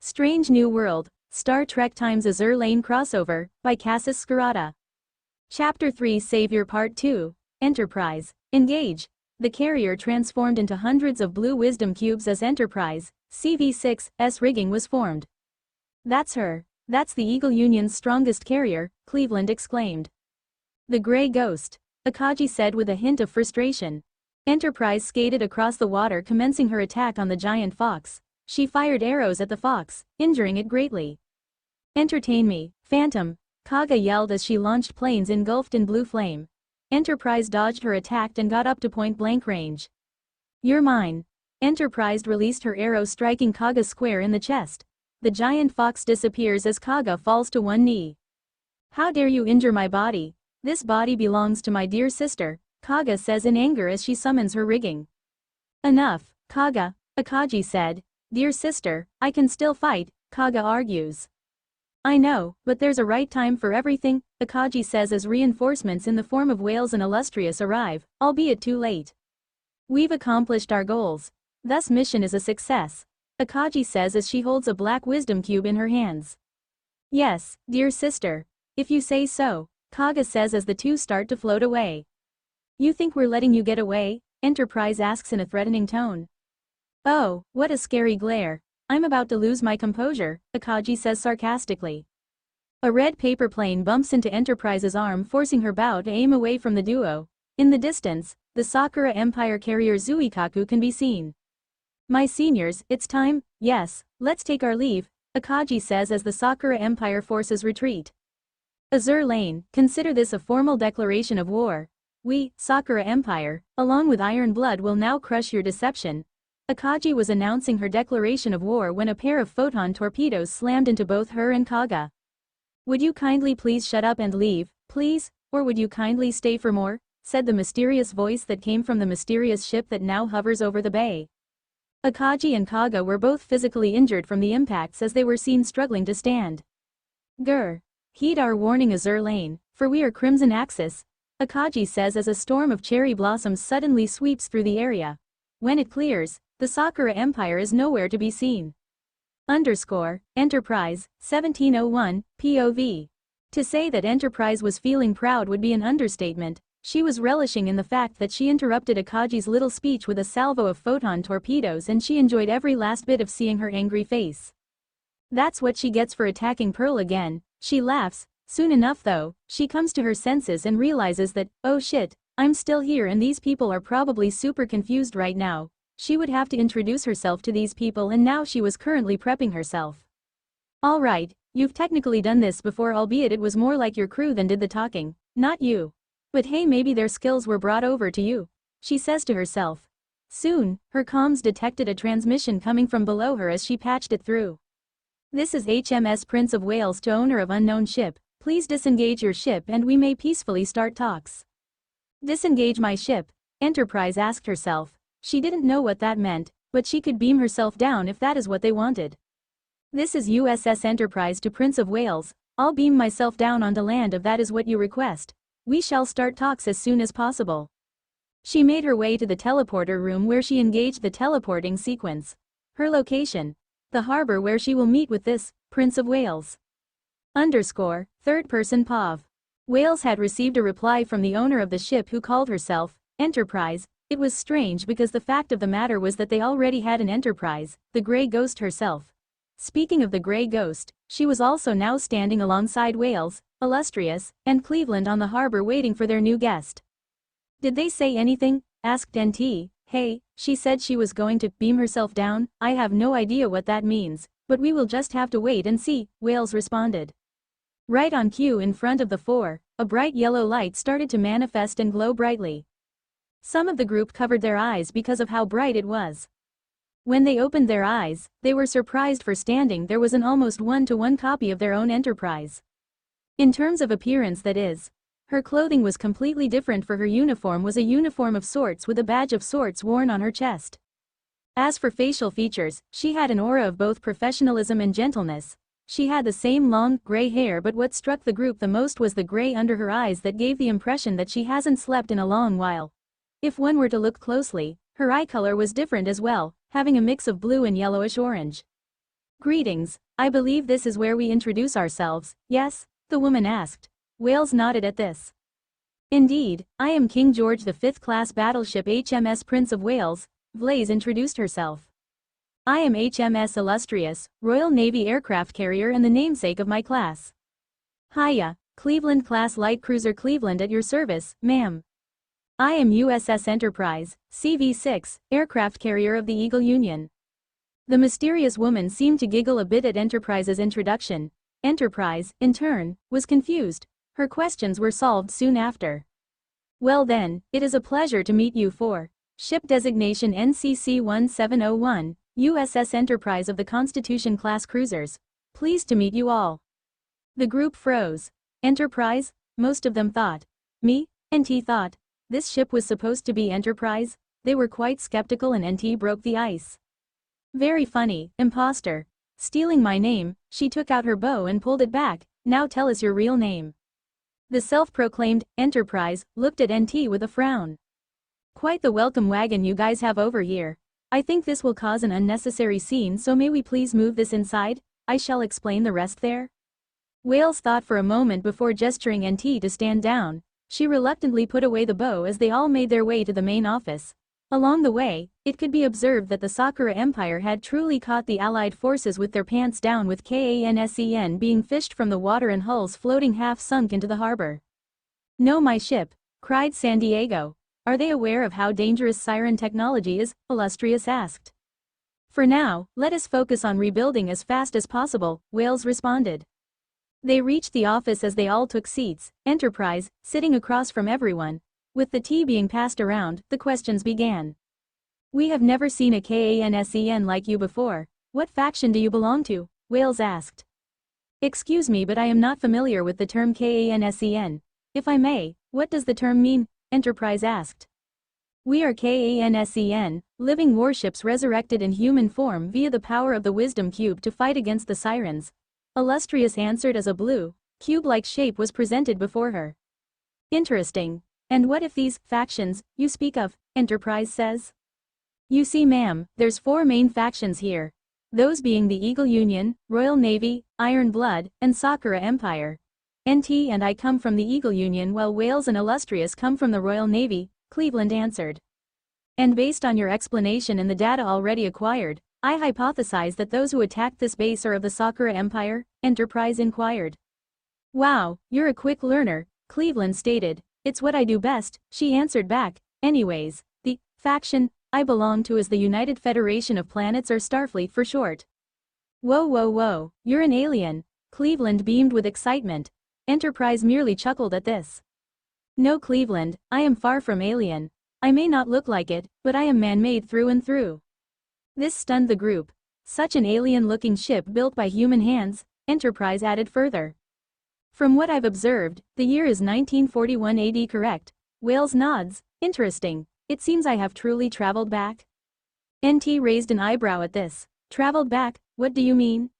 Strange New World, Star Trek x Azur Lane crossover, by Cassus Skirata. Chapter 3 Savior Part 2, Enterprise, Engage. The carrier transformed into hundreds of blue wisdom cubes as Enterprise, CV-6's rigging was formed. That's her. That's the Eagle Union's strongest carrier, Cleveland exclaimed. The Grey Ghost, Akaji said with a hint of frustration. Enterprise skated across the water, commencing her attack on the giant fox. She fired arrows at the fox, injuring it greatly. Entertain me, Phantom, Kaga yelled as she launched planes engulfed in blue flame. Enterprise dodged her attack and got up to point-blank range. You're mine. Enterprise released her arrow, striking Kaga square in the chest. The giant fox disappears as Kaga falls to one knee. How dare you injure my body? This body belongs to my dear sister, Kaga says in anger as she summons her rigging. Enough, Kaga, Akaji said. Dear sister, I can still fight, Kaga argues. I know, but there's a right time for everything, Akaji says as reinforcements in the form of whales and illustrious arrive, albeit too late. We've accomplished our goals. Thus mission is a success, Akaji says as she holds a black wisdom cube in her hands. Yes, dear sister. If you say so, Kaga says as the two start to float away. You think we're letting you get away? Enterprise asks in a threatening tone. Oh, what a scary glare. I'm about to lose my composure, Akaji says sarcastically. A red paper plane bumps into Enterprise's arm, forcing her bow to aim away from the duo. In the distance, the Sakura Empire carrier Zuikaku can be seen. My seniors, it's time, yes, let's take our leave, Akaji says as the Sakura Empire forces retreat. Azur Lane, consider this a formal declaration of war. We, Sakura Empire, along with Iron Blood, will now crush your deception. Akaji was announcing her declaration of war when a pair of photon torpedoes slammed into both her and Kaga. Would you kindly please shut up and leave, please, or would you kindly stay for more? Said the mysterious voice that came from the mysterious ship that now hovers over the bay. Akaji and Kaga were both physically injured from the impacts as they were seen struggling to stand. Grr. Heed our warning, Azur Lane, for we are Crimson Axis, Akaji says as a storm of cherry blossoms suddenly sweeps through the area. When it clears, the Sakura Empire is nowhere to be seen. Enterprise, 1701, POV. To say that Enterprise was feeling proud would be an understatement. She was relishing in the fact that she interrupted Akaji's little speech with a salvo of photon torpedoes, and she enjoyed every last bit of seeing her angry face. That's what she gets for attacking Pearl again, she laughs. Soon enough though, she comes to her senses and realizes that, oh shit, I'm still here and these people are probably super confused right now. She would have to introduce herself to these people, and now she was currently prepping herself. Alright, you've technically done this before, albeit it was more like your crew than did the talking, not you. But hey, maybe their skills were brought over to you, she says to herself. Soon, her comms detected a transmission coming from below her as she patched it through. This is HMS Prince of Wales to owner of unknown ship. Please disengage your ship and we may peacefully start talks. Disengage my ship, Enterprise asked herself. She didn't know what that meant, but she could beam herself down if that is what they wanted. This is USS Enterprise to Prince of Wales. I'll beam myself down onto land if that is what you request. We shall start talks as soon as possible. She made her way to the teleporter room where she engaged the teleporting sequence. Her location. The harbor where she will meet with this, Prince of Wales. Third person POV. Wales had received a reply from the owner of the ship who called herself Enterprise. It was strange because the fact of the matter was that they already had an Enterprise, the Grey Ghost herself. Speaking of the Grey Ghost, she was also now standing alongside Wales, Illustrious, and Cleveland on the harbor waiting for their new guest. Did they say anything? Asked NT. Hey, she said she was going to beam herself down. I have no idea what that means, but we will just have to wait and see, Wales responded. Right on cue in front of the four, a bright yellow light started to manifest and glow brightly. Some of the group covered their eyes because of how bright it was. When they opened their eyes, they were surprised, for standing there was an almost one-to-one copy of their own Enterprise. In terms of appearance, that is. Her clothing was completely different, for her uniform was a uniform of sorts with a badge of sorts worn on her chest. As for facial features, she had an aura of both professionalism and gentleness. She had the same long, gray hair, but what struck the group the most was the gray under her eyes that gave the impression that she hasn't slept in a long while. If one were to look closely, her eye color was different as well, having a mix of blue and yellowish orange. Greetings, I believe this is where we introduce ourselves, yes? The woman asked. Wales nodded at this. Indeed, I am King George V class battleship HMS Prince of Wales, Blaze introduced herself. I am HMS Illustrious, Royal Navy aircraft carrier and the namesake of my class. Hiya, Cleveland class light cruiser Cleveland at your service, ma'am. I am USS Enterprise, CV-6, aircraft carrier of the Eagle Union. The mysterious woman seemed to giggle a bit at Enterprise's introduction. Enterprise, in turn, was confused. Her questions were solved soon after. Well then, it is a pleasure to meet you for ship designation NCC-1701, USS Enterprise of the Constitution-class cruisers. Pleased to meet you all. The group froze. Enterprise? Most of them thought. Me? NT thought. This ship was supposed to be Enterprise? They were quite skeptical and NT broke the ice. Very funny, imposter. Stealing my name, she took out her bow and pulled it back. Now tell us your real name. The self-proclaimed Enterprise looked at NT with a frown. Quite the welcome wagon you guys have over here. I think this will cause an unnecessary scene, so may we please move this inside? I shall explain the rest there. Wales thought for a moment before gesturing NT to stand down. She reluctantly put away the bow as they all made their way to the main office. Along the way, it could be observed that the Sakura Empire had truly caught the Allied forces with their pants down, with Cassun being fished from the water and hulls floating half sunk into the harbor. "No, my ship," cried San Diego. "Are they aware of how dangerous siren technology is?" Illustrious asked. "For now, let us focus on rebuilding as fast as possible," Wales responded. They reached the office as they all took seats, Enterprise, sitting across from everyone. With the tea being passed around, the questions began. "We have never seen a Cassun like you before. What faction do you belong to?" Wales asked. "Excuse me, but I am not familiar with the term Cassun. If I may, what does the term mean?" Enterprise asked. "We are Cassun, living warships resurrected in human form via the power of the Wisdom Cube to fight against the Sirens," Illustrious answered as a blue, cube-like shape was presented before her. "Interesting. And what if these factions you speak of?" Enterprise says. "You see, ma'am, there's 4 main factions here. Those being the Eagle Union, Royal Navy, Iron Blood, and Sakura Empire. NT and I come from the Eagle Union while Wales and Illustrious come from the Royal Navy," Cleveland answered. "And based on your explanation and the data already acquired, I hypothesize that those who attacked this base are of the Sakura Empire?" Enterprise inquired. "Wow, you're a quick learner," Cleveland stated. "It's what I do best," she answered back. "Anyways, the faction I belong to is the United Federation of Planets, or Starfleet for short." "Whoa whoa whoa, you're an alien," Cleveland beamed with excitement. Enterprise merely chuckled at this. "No, Cleveland, I am far from alien. I may not look like it, but I am man-made through and through." This stunned the group. "Such an alien-looking ship built by human hands," Enterprise added further. "From what I've observed, the year is 1941 AD, correct?" Wales nods. "Interesting. It seems I have truly traveled back." NT raised an eyebrow at this. "Traveled back, what do you mean?"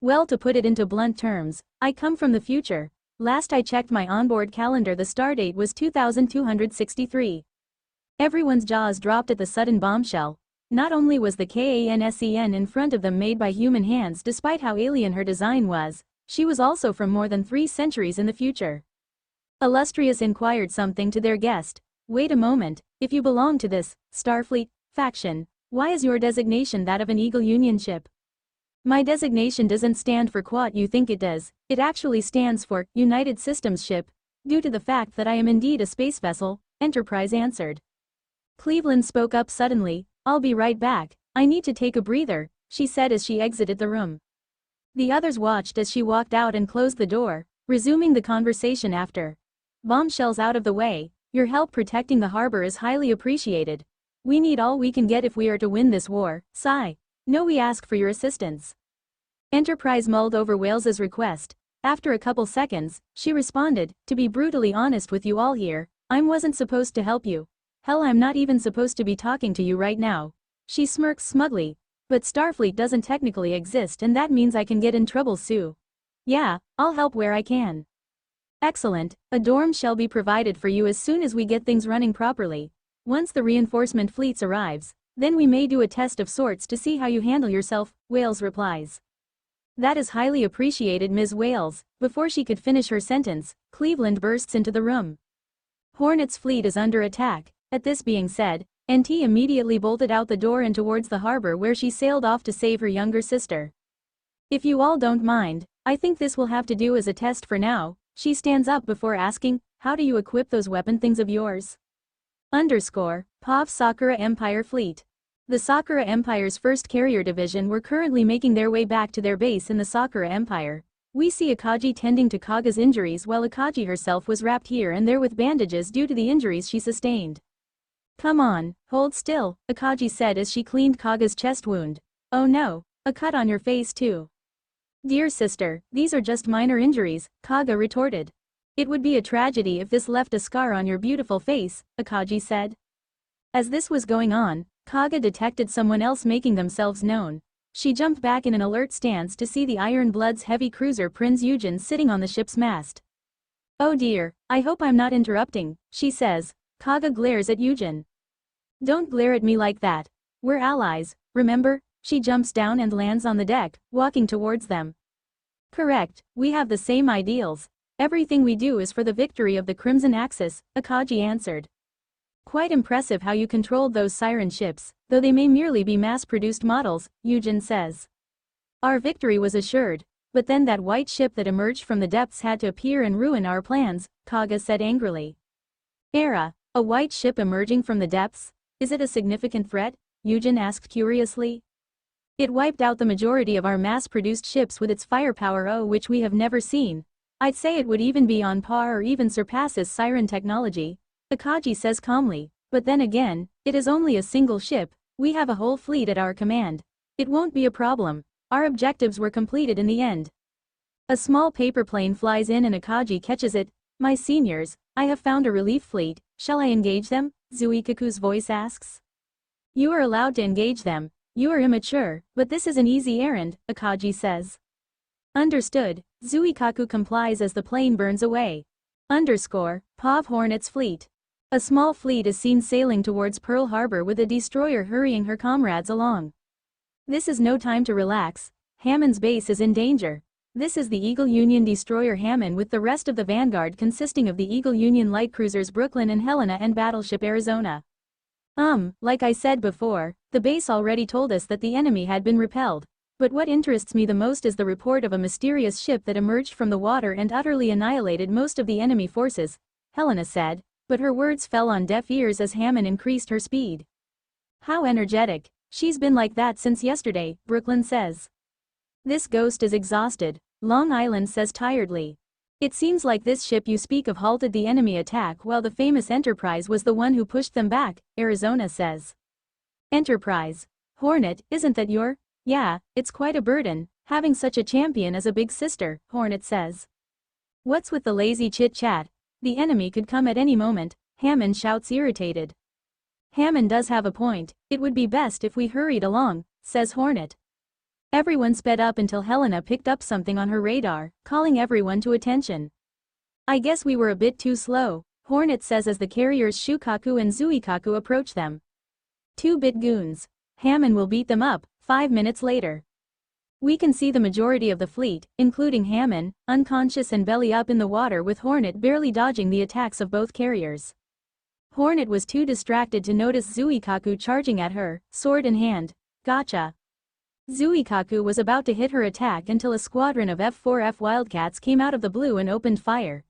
"Well, to put it into blunt terms, I come from the future. Last I checked my onboard calendar, the stardate was 2263. Everyone's jaws dropped at the sudden bombshell. Not only was the Cassun in front of them made by human hands, despite how alien her design was, she was also from more than 3 centuries in the future. Illustrious inquired something to their guest. "Wait a moment, if you belong to this Starfleet faction, why is your designation that of an Eagle Union ship?" "My designation doesn't stand for what you think it does, it actually stands for United Systems ship, due to the fact that I am indeed a space vessel," Enterprise answered. Cleveland spoke up suddenly. "I'll be right back, I need to take a breather," she said as she exited the room. The others watched as she walked out and closed the door, resuming the conversation after. "Bombshells out of the way, your help protecting the harbor is highly appreciated. We need all we can get if we are to win this war, sigh. No, we ask for your assistance." Enterprise mulled over Wales's request. After a couple seconds, she responded, "To be brutally honest with you all here, I wasn't supposed to help you. Hell, I'm not even supposed to be talking to you right now." She smirked smugly. "But Starfleet doesn't technically exist, and that means I can get in trouble, Sue. Yeah, I'll help where I can." "Excellent, a dorm shall be provided for you as soon as we get things running properly. Once the reinforcement fleets arrives, then we may do a test of sorts to see how you handle yourself," Wales replies. That is highly appreciated, Ms. Wales. Before she could finish her sentence, Cleveland bursts into the room. Hornet's fleet is under attack. At this being said, NT immediately bolted out the door and towards the harbor where she sailed off to save her younger sister. If you all don't mind, I think this will have to do as a test for now. She stands up before asking, how do you equip those weapon things of yours? POV Sakura Empire Fleet. The Sakura Empire's 1st Carrier Division were currently making their way back to their base in the Sakura Empire. We see Akagi tending to Kaga's injuries while Akagi herself was wrapped here and there with bandages due to the injuries she sustained. Come on, hold still, Akagi said as she cleaned Kaga's chest wound. Oh no, a cut on your face too. Dear sister, these are just minor injuries, Kaga retorted. It would be a tragedy if this left a scar on your beautiful face, Akagi said. As this was going on, Kaga detected someone else making themselves known. She jumped back in an alert stance to see the Iron Blood's heavy cruiser Prince Eugen sitting on the ship's mast. Oh dear, I hope I'm not interrupting, she says. Kaga glares at Eugen. Don't glare at me like that. We're allies, remember? She jumps down and lands on the deck, walking towards them. Correct, we have the same ideals. Everything we do is for the victory of the Crimson Axis, Akagi answered. Quite impressive how you controlled those siren ships, though they may merely be mass-produced models, Eugen says. Our victory was assured, but then that white ship that emerged from the depths had to appear and ruin our plans, Kaga said angrily. A white ship emerging from the depths? Is it a significant threat? Eugen asked curiously. It wiped out the majority of our mass-produced ships with its firepower, which we have never seen. I'd say it would even be on par or even surpasses siren technology, Akagi says calmly, but then again, it is only a single ship, we have a whole fleet at our command. It won't be a problem, our objectives were completed in the end. A small paper plane flies in and Akagi catches it. My seniors, I have found a relief fleet, shall I engage them? Zuikaku's voice asks. You are allowed to engage them, you are immature, but this is an easy errand, Akagi says. Understood, Zuikaku complies as the plane burns away. POV Hornet's fleet. A small fleet is seen sailing towards Pearl Harbor with a destroyer hurrying her comrades along. This is no time to relax, Hammond's base is in danger. This is the Eagle Union destroyer Hammond with the rest of the vanguard consisting of the Eagle Union light cruisers Brooklyn and Helena and battleship Arizona. Like I said before, the base already told us that the enemy had been repelled. But what interests me the most is the report of a mysterious ship that emerged from the water and utterly annihilated most of the enemy forces, Helena said, but her words fell on deaf ears as Hammond increased her speed. How energetic, she's been like that since yesterday, Brooklyn says. This ghost is exhausted, Long Island says tiredly. It seems like this ship you speak of halted the enemy attack while the famous Enterprise was the one who pushed them back, Arizona says. Enterprise. Hornet, isn't that your? Yeah, it's quite a burden, having such a champion as a big sister, Hornet says. What's with the lazy chit-chat? The enemy could come at any moment, Hammond shouts irritated. Hammond does have a point, it would be best if we hurried along, says Hornet. Everyone sped up until Helena picked up something on her radar, calling everyone to attention. I guess we were a bit too slow, Hornet says as the carriers Shukaku and Zuikaku approach them. 2-bit goons. Hammond will beat them up, 5 minutes later. We can see the majority of the fleet, including Hammond, unconscious and belly up in the water with Hornet barely dodging the attacks of both carriers. Hornet was too distracted to notice Zuikaku charging at her, sword in hand. Gotcha. Zuikaku was about to hit her attack until a squadron of F-4F Wildcats came out of the blue and opened fire.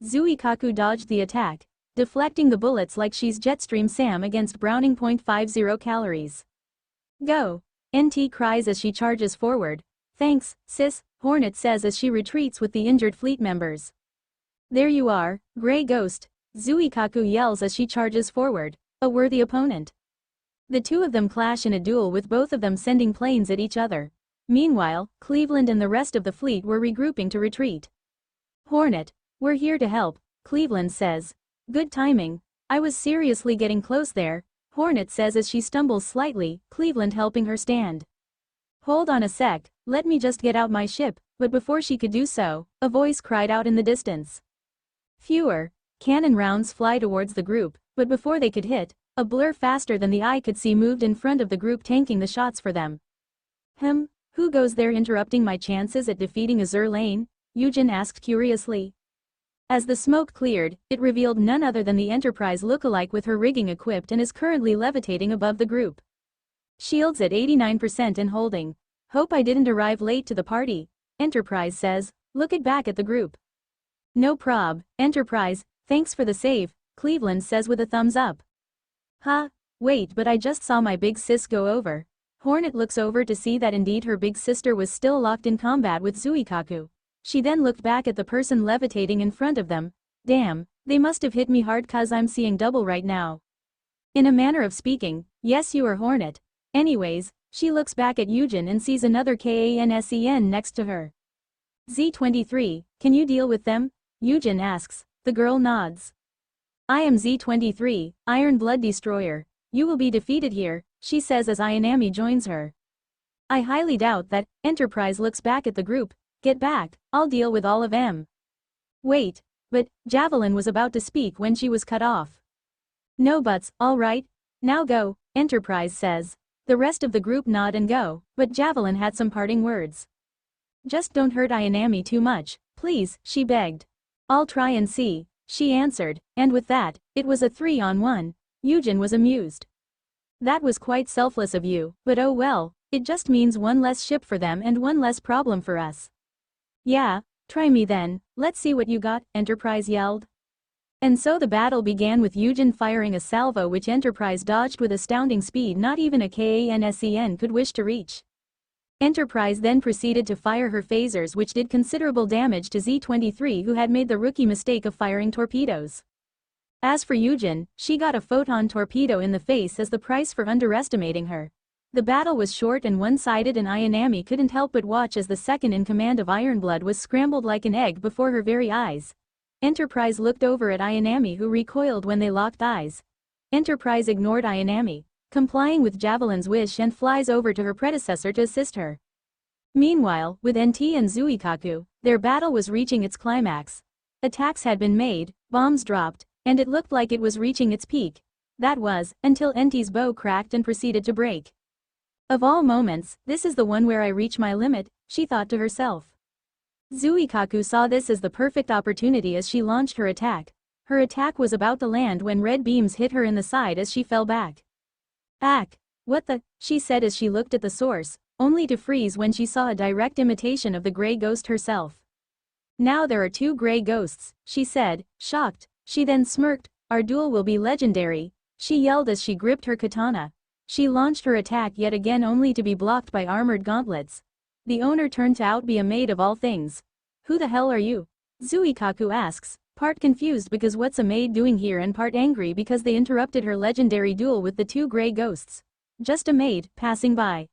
Zuikaku dodged the attack, deflecting the bullets like she's Jetstream Sam against Browning .50 calories. Go! NT cries as she charges forward. Thanks, sis, Hornet says as she retreats with the injured fleet members. There you are, Grey Ghost, Zuikaku yells as she charges forward, a worthy opponent. The two of them clash in a duel with both of them sending planes at each other. Meanwhile, Cleveland and the rest of the fleet were regrouping to retreat. Hornet, we're here to help, Cleveland says. Good timing, I was seriously getting close there, Hornet says as she stumbles slightly, Cleveland helping her stand. Hold on a sec, let me just get out my ship, but before she could do so, a voice cried out in the distance. Fewer cannon rounds fly towards the group, but before they could hit, a blur faster than the eye could see moved in front of the group tanking the shots for them. Who goes there interrupting my chances at defeating Azur Lane? Yujin asked curiously. As the smoke cleared, it revealed none other than the Enterprise lookalike with her rigging equipped and is currently levitating above the group. Shields at 89% and holding. Hope I didn't arrive late to the party, Enterprise says, looking back at the group. No prob, Enterprise, thanks for the save, Cleveland says with a thumbs up. Huh? Wait, but I just saw my big sis go over. Hornet looks over to see that indeed her big sister was still locked in combat with Zuikaku. She then looked back at the person levitating in front of them. Damn, they must have hit me hard cause I'm seeing double right now. In a manner of speaking, yes you are Hornet. Anyways, she looks back at Yujin and sees another Kansen next to her. Z-23, can you deal with them? Yujin asks. The girl nods. I am Z-23, Iron Blood Destroyer. You will be defeated here, she says as Ayanami joins her. I highly doubt that. Enterprise looks back at the group. Get back, I'll deal with all of em. Wait, but, Javelin was about to speak when she was cut off. No buts, alright. Now go, Enterprise says. The rest of the group nod and go, but Javelin had some parting words. Just don't hurt Ayanami too much, please, she begged. I'll try and see, she answered, and with that, it was a 3-on-1. Yujin was amused. That was quite selfless of you, but oh well, it just means one less ship for them and one less problem for us. Yeah, try me then, let's see what you got, Enterprise yelled. And so the battle began with Yujin firing a salvo which Enterprise dodged with astounding speed not even a Kansen could wish to reach. Enterprise then proceeded to fire her phasers which did considerable damage to Z-23 who had made the rookie mistake of firing torpedoes. As for Yujin, she got a photon torpedo in the face as the price for underestimating her. The battle was short and one-sided and Ayanami couldn't help but watch as the second in command of Ironblood was scrambled like an egg before her very eyes. Enterprise looked over at Ayanami who recoiled when they locked eyes. Enterprise ignored Ayanami, complying with Javelin's wish and flies over to her predecessor to assist her. Meanwhile, with NT and Zuikaku, their battle was reaching its climax. Attacks had been made, bombs dropped, and it looked like it was reaching its peak. That was, until NT's bow cracked and proceeded to break. Of all moments, this is the one where I reach my limit, she thought to herself. Zuikaku saw this as the perfect opportunity as she launched her attack. Her attack was about to land when red beams hit her in the side as she fell back. Ack! What the? She said as she looked at the source, only to freeze when she saw a direct imitation of the Grey Ghost herself. Now there are two Grey Ghosts, she said, shocked. She then smirked. Our duel will be legendary, she yelled as she gripped her katana. She launched her attack yet again only to be blocked by armored gauntlets. The owner turned out to be a maid of all things. Who the hell are you? Zuikaku asks, part confused because what's a maid doing here and part angry because they interrupted her legendary duel with the two Grey Ghosts. Just a maid, passing by.